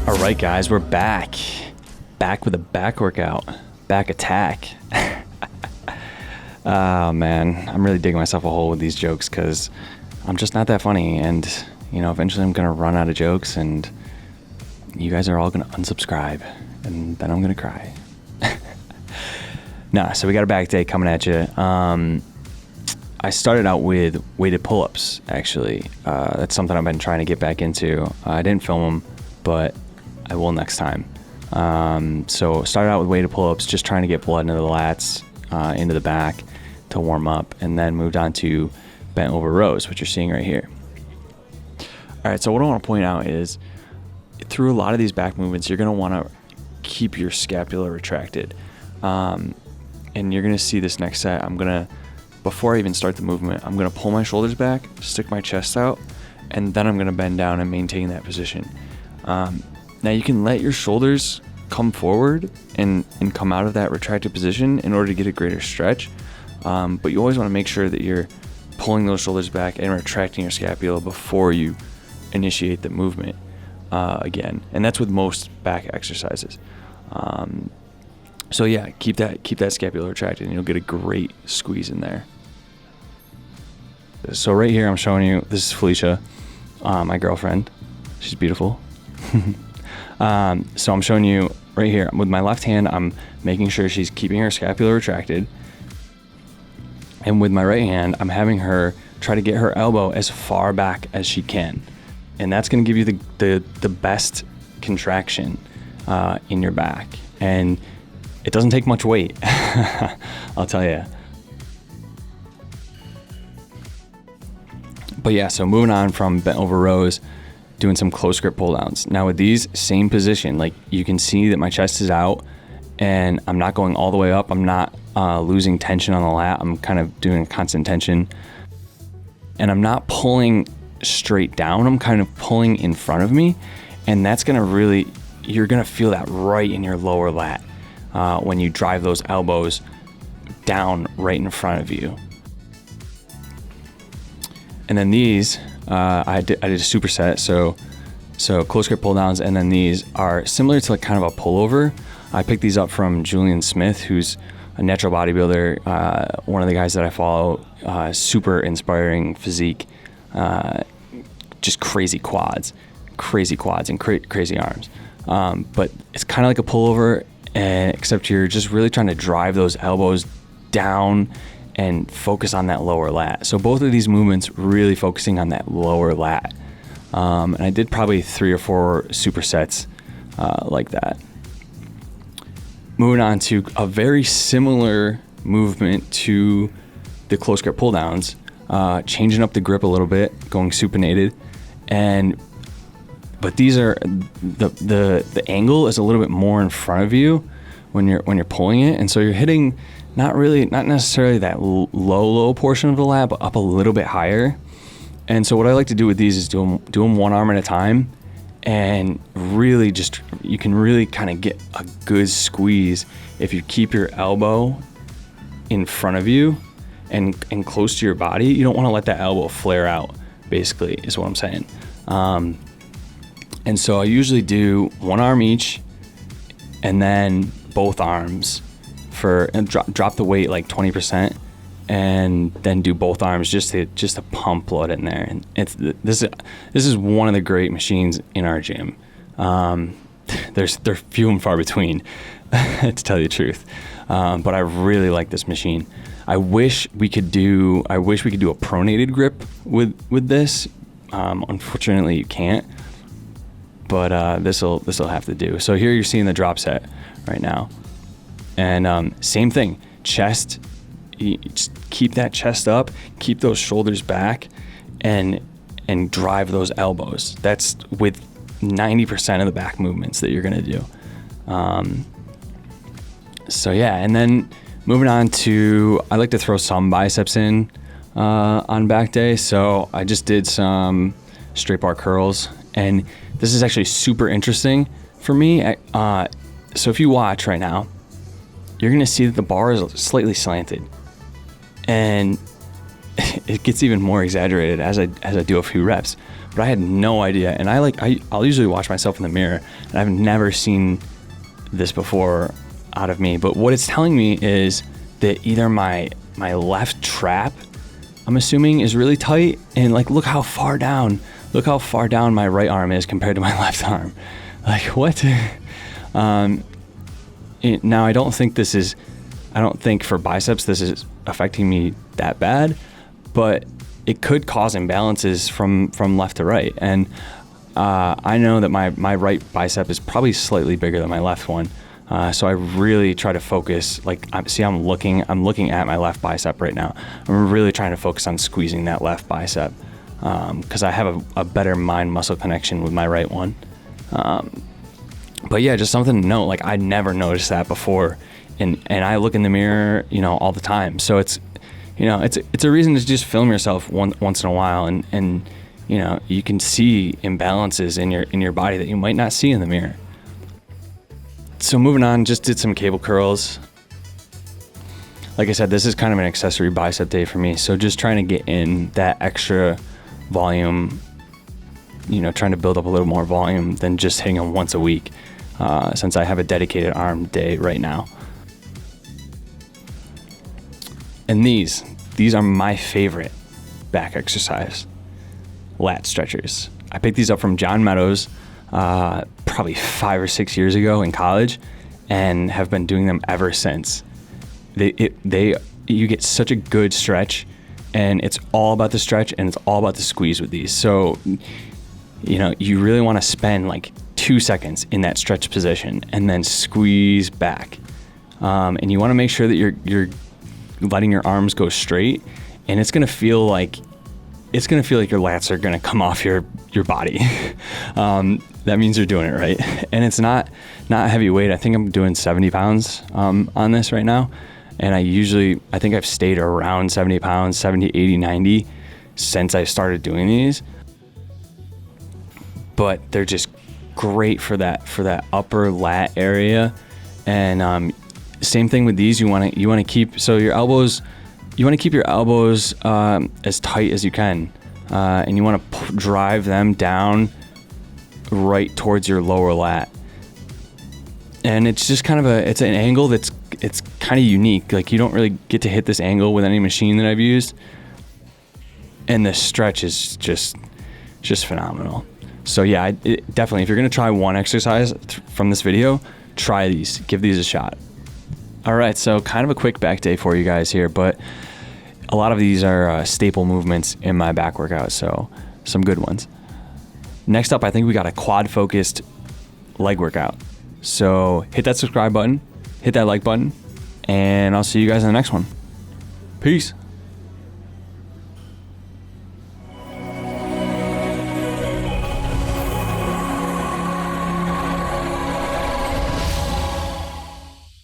All right, guys, we're back. Back with a back workout. Back attack. Oh, man. I'm really digging myself a hole with these jokes because I'm just not that funny. And, you know, eventually I'm going to run out of jokes and you guys are all going to unsubscribe. And then I'm going to cry. Nah, so we got a back day coming at you. I started out with weighted pull-ups, actually. That's something I've been trying to get back into. I didn't film them, but I will next time. So started out with weighted pull-ups, just trying to get blood into the lats, into the back to warm up, and then moved on to bent over rows, which you're seeing right here. All right, so what I want to point out is through a lot of these back movements, you're going to want to keep your scapula retracted. And you're going to see this next set. Before I even start the movement, I'm going to pull my shoulders back, stick my chest out, and then I'm going to bend down and maintain that position. Now you can let your shoulders come forward and come out of that retracted position in order to get a greater stretch. But you always want to make sure that you're pulling those shoulders back and retracting your scapula before you initiate the movement again. And that's with most back exercises. So yeah, keep that scapula retracted and you'll get a great squeeze in there. So right here I'm showing you, this is Felicia, my girlfriend. She's beautiful. So I'm showing you right here with my left hand, I'm making sure she's keeping her scapula retracted. And with my right hand, I'm having her try to get her elbow as far back as she can. And that's going to give you the best contraction in your back. And it doesn't take much weight, I'll tell you. But yeah, so moving on from bent over rows, doing some close grip pull downs. Now with these, same position, like you can see that my chest is out and I'm not going all the way up. I'm not losing tension on the lat. I'm kind of doing a constant tension and I'm not pulling straight down. I'm kind of pulling in front of me, and that's going to really, you're going to feel that right in your lower lat when you drive those elbows down right in front of you. And then these, I did a superset, so close grip pull downs, and then these are similar to like kind of a pullover. I picked these up from Julian Smith, who's a natural bodybuilder, one of the guys that I follow, super inspiring physique, just crazy quads and crazy arms. But it's kind of like a pullover, except you're just really trying to drive those elbows down and focus on that lower lat. So both of these movements really focusing on that lower lat. And I did probably 3 or 4 supersets like that. Moving on to a very similar movement to the close grip pull downs, changing up the grip a little bit, going supinated, but these are the angle is a little bit more in front of you when you're pulling it, and so you're hitting not necessarily that low portion of the lat, but up a little bit higher. And so what I like to do with these is do them one arm at a time, and really you can really kind of get a good squeeze if you keep your elbow in front of you and close to your body. You don't want to let that elbow flare out, basically, is what I'm saying. And so I usually do one arm each and then both arms and drop the weight like 20%, and then do both arms just to pump blood in there. And this is one of the great machines in our gym. They're few and far between, to tell you the truth. But I really like this machine. I wish we could do a pronated grip with this. Unfortunately, you can't. But this'll have to do. So here you're seeing the drop set right now. And same thing, chest, you just keep that chest up, keep those shoulders back, and drive those elbows. That's with 90% of the back movements that you're gonna do. So yeah, and then moving on to, I like to throw some biceps in on back day. So I just did some straight bar curls, and this is actually super interesting for me. So if you watch right now, you're gonna see that the bar is slightly slanted, and it gets even more exaggerated as I do a few reps. But I had no idea, and I'll usually watch myself in the mirror, and I've never seen this before out of me. But what it's telling me is that either my left trap, I'm assuming, is really tight, and like look how far down my right arm is compared to my left arm. Like what? Now I don't think for biceps this is affecting me that bad, but it could cause imbalances from left to right. And I know that my right bicep is probably slightly bigger than my left one. So I really try to focus, I'm looking at my left bicep right now. I'm really trying to focus on squeezing that left bicep, because I have a better mind muscle connection with my right one. But yeah, just something to note, like I never noticed that before. And I look in the mirror, all the time. So it's a reason to just film yourself once in a while, and you can see imbalances in your body that you might not see in the mirror. So moving on, just did some cable curls. Like I said, this is kind of an accessory bicep day for me. So just trying to get in that extra volume, trying to build up a little more volume than just hitting them once a week, since I have a dedicated arm day right now. And these are my favorite back exercise, lat stretchers. I picked these up from John Meadows probably 5 or 6 years ago in college, and have been doing them ever since. You get such a good stretch, and it's all about the stretch and it's all about the squeeze with these. So, you really want to spend like 2 seconds in that stretch position and then squeeze back. And you want to make sure that you're letting your arms go straight, and it's gonna feel like your lats are gonna come off your body. That means you're doing it right. And it's not heavy weight. I think I'm doing 70 pounds on this right now, and I think I've stayed around 70 pounds, 70, 80, 90 since I started doing these. But they're just great for that upper lat area. And same thing with these. You want to keep your elbows as tight as you can, and you want to drive them down right towards your lower lat. And it's just kind of it's an angle it's kind of unique. Like you don't really get to hit this angle with any machine that I've used, and the stretch is just phenomenal. So yeah, definitely, if you're gonna try one exercise from this video, try these. Give these a shot. All right, so kind of a quick back day for you guys here, but a lot of these are staple movements in my back workout, so some good ones. Next up, I think we got a quad-focused leg workout. So hit that subscribe button, hit that like button, and I'll see you guys in the next one. Peace.